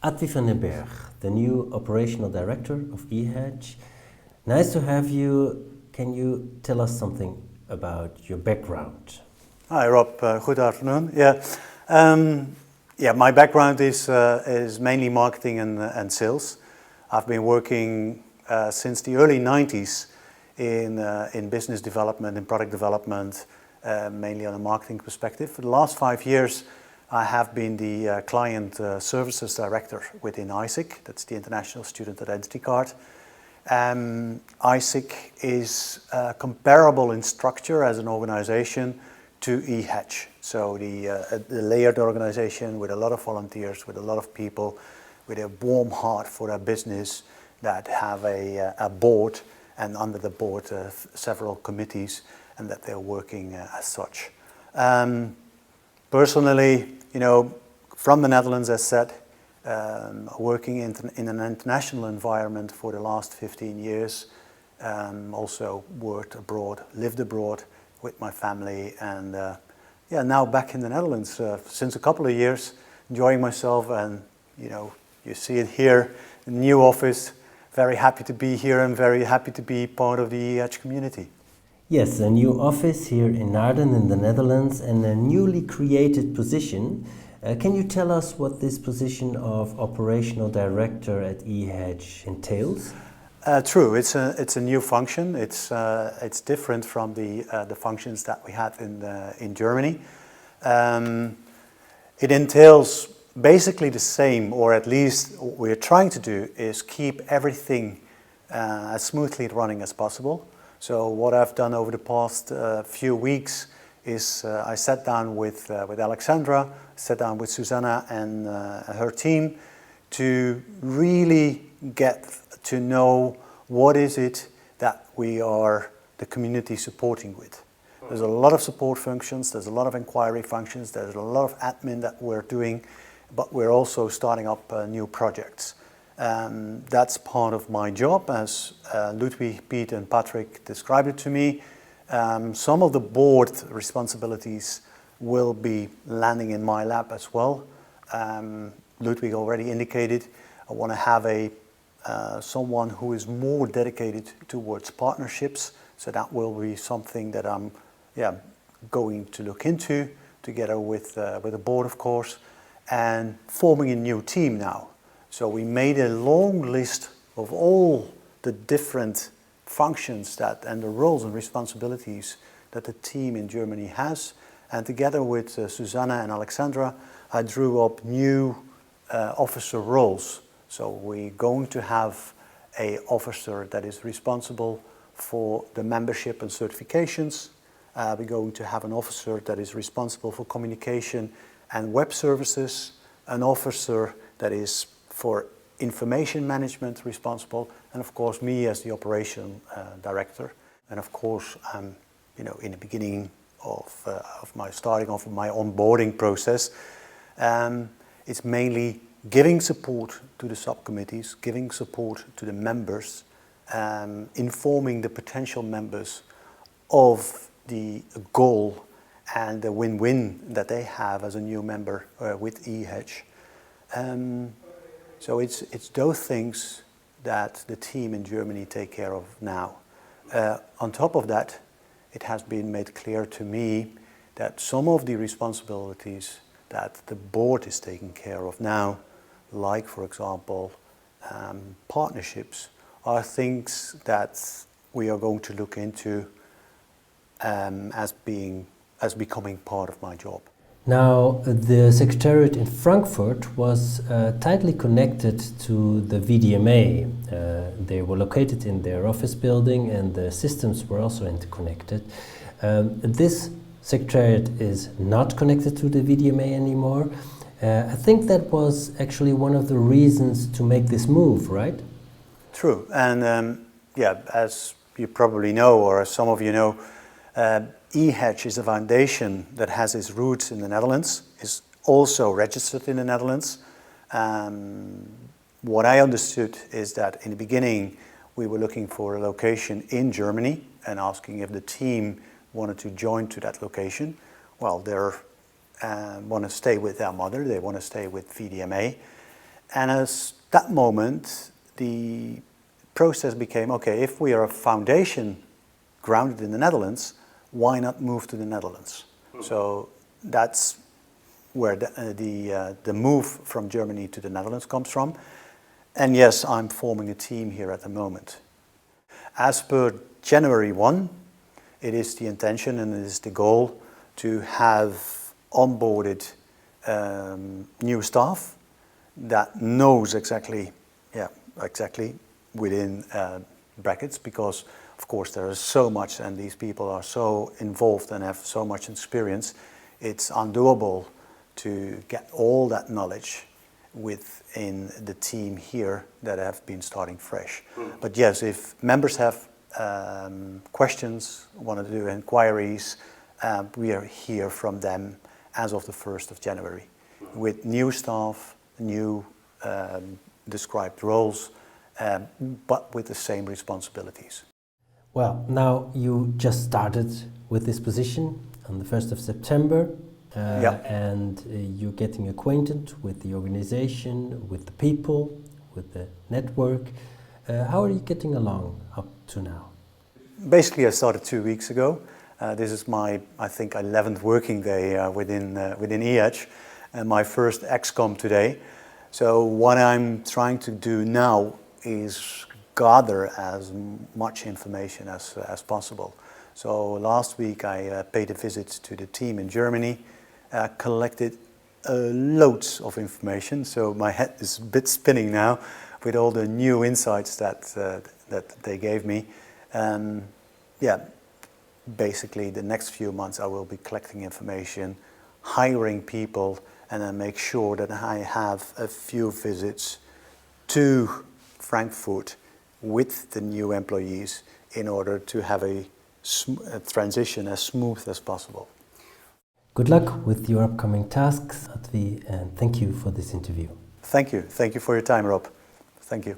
Adwy van den Berg, the new Operational Director of EHEDG. Nice to have you. Can you tell us something about your background? Hi Rob, good afternoon. My background is mainly marketing and sales. I've been working since the early 90s in business development, in product development, mainly on a marketing perspective. For the last 5 years, I have been the Client Services Director within EHEDG, that's the International Student Identity Card. EHEDG is comparable in structure as an organization to EHEDG. So the layered organization with a lot of volunteers, with a lot of people, with a warm heart for their business, that have a board, and under the board several committees, and that they're working as such. Personally, from the Netherlands, as said, working in an international environment for the last 15 years, also worked abroad, lived abroad with my family, and now back in the Netherlands since a couple of years, enjoying myself, and you see it here, new office. Very happy to be here and very happy to be part of the EHEDG community. Yes, a new office here in Naarden in the Netherlands and a newly created position. Can you tell us what this position of Operational Director at EHEDG entails? True, it's a new function. It's different from the functions that we had in Germany. It entails basically the same, or at least what we're trying to do is keep everything as smoothly running as possible. So what I've done over the past few weeks is I sat down with Alexandra, sat down with Susanna and her team to really get to know what is it that we are the community supporting with. There's a lot of support functions, there's a lot of inquiry functions, there's a lot of admin that we're doing, but we're also starting up new projects. That's part of my job, as Ludwig, Piet and Patrick described it to me. Some of the board responsibilities will be landing in my lap as well. Ludwig already indicated I want to have someone who is more dedicated towards partnerships, so that will be something that I'm going to look into together with the board, of course, and forming a new team now. So we made a long list of all the different functions and the roles and responsibilities that the team in Germany has. And together with Susanna and Alexandra, I drew up new officer roles. So we're going to have an officer that is responsible for the membership and certifications. We're going to have an officer that is responsible for communication and web services, an officer that is for information management responsible, and of course me as the operation director. And of course, in the beginning of my starting off my onboarding process, it's mainly giving support to the subcommittees, giving support to the members, informing the potential members of the goal and the win-win that they have as a new member with EHEDG. So it's those things that the team in Germany take care of now. On top of that, it has been made clear to me that some of the responsibilities that the board is taking care of now, like for example partnerships, are things that we are going to look into as becoming part of my job. Now, the Secretariat in Frankfurt was tightly connected to the VDMA. They were located in their office building and the systems were also interconnected. This Secretariat is not connected to the VDMA anymore. I think that was actually one of the reasons to make this move, right? True, and as you probably know, or as some of you know, EHEDG is a foundation that has its roots in the Netherlands, is also registered in the Netherlands. What I understood is that in the beginning we were looking for a location in Germany and asking if the team wanted to join to that location. Well, they want to stay with their mother, they want to stay with VDMA. And as that moment, the process became, okay, if we are a foundation grounded in the Netherlands, why not move to the Netherlands? So that's where the move from Germany to the Netherlands comes from. And yes, I'm forming a team here at the moment. As per January 1, it is the intention and it is the goal to have onboarded new staff that knows exactly within brackets, because of course there is so much and these people are so involved and have so much experience, it's undoable to get all that knowledge within the team here that have been starting fresh. But yes, if members have questions, want to do inquiries, we are here from them as of the 1st of January with new staff, new described roles, but with the same responsibilities. Well, now you just started with this position on the 1st of September. And you're getting acquainted with the organization, with the people, with the network. How are you getting along up to now? Basically, I started 2 weeks ago. This is my, I think, 11th working day within EHEDG, and my first XCOM today. So what I'm trying to do now is gather as much information as possible. So last week I paid a visit to the team in Germany. Collected loads of information, so my head is a bit spinning now with all the new insights that they gave me. Basically the next few months I will be collecting information, hiring people, and then make sure that I have a few visits to Frankfurt with the new employees in order to have a transition as smooth as possible. Good luck with your upcoming tasks, Adwy, and thank you for this interview. Thank you. Thank you for your time, Rob. Thank you.